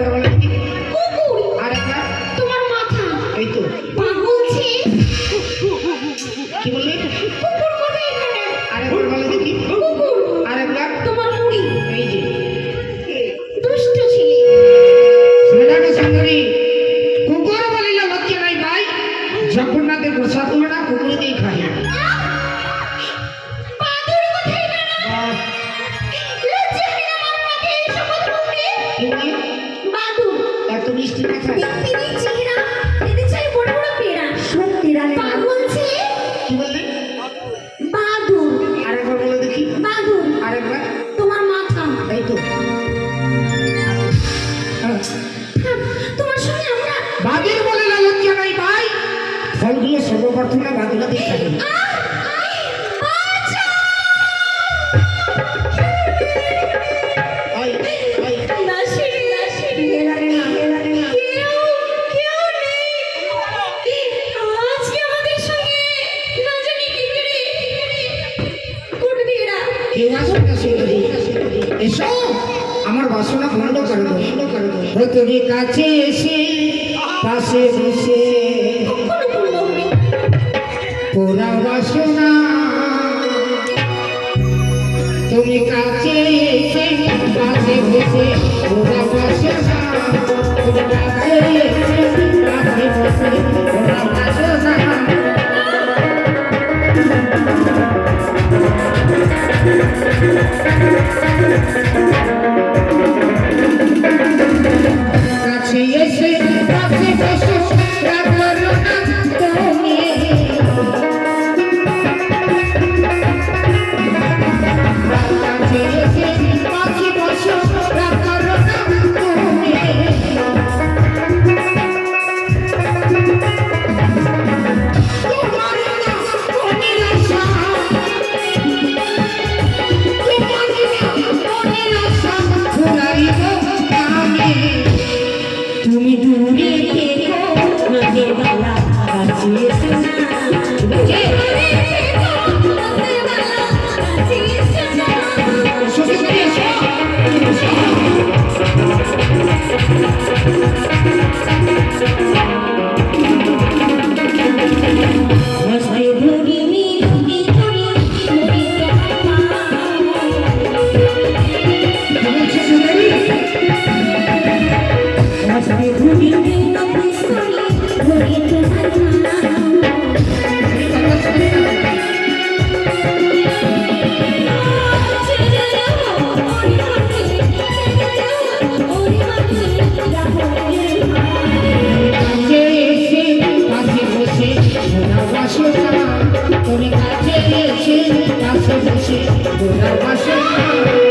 আরেকবার বলে দেখি। কুকুর। আরেকবার। তোমার মাথা। এই তো। পা বলছে। কি বললে? কুকুর কোথায় এখানে? আরেকবার বলে দেখি। কুকুর। আরেকবার। তোমার মুড়ি। এই যে দুষ্ট ছেলে। ছেলেটাকে সুন্দরী কুকুর বলিলে লজ্জা নাই ভাই। জগন্নাথের প্রসাদ হলো না কুকুরে দিয়ে খাই। বাদুড় কোথায় এখানে? লজ্জা হয় না আমার মাকে এসব কথা বলতে? কি বলে? বাদুড়। এত মিষ্টি না খায়। দেখতে নেই চেহারা, এদের চাই বড় বড় পেড়া। সত্যি রানে পা বলছে। কি বললে? বাদুড়। আরেকবার বলে দেখি। বাদুড়। আরেকবার। তোমার মাথা। এই তো। তোমার সঙ্গে আমরা বাদুর বলে লজ্জা নাই ভাই। ফলগুলো সর্বপ্রথমে বাদুরা দিয়ে খাবে। এসো আমার বাসনা বন্ধ করে দাও। তুমি কাছে এসে পাশে বসে পুরা বাসনা। তুমি কাছে এসে পাশে বসে পুরা বাসনা। তুমি কাছে এসে পাশে বসে পুরা বাসনা। কাছে এসে পাশে বসে রাখলো না তুমি। কাছে এসে পাশে বসে রাখলো না তুমি। তোমার না মনের আশা, তোমার না মনের আশা ফুরাইব আমি। তুমি দূরে থেকো নদীর বালা কাছে এসো না। তুমি কাছে এসে পাশে বসে পুরা বাসনা।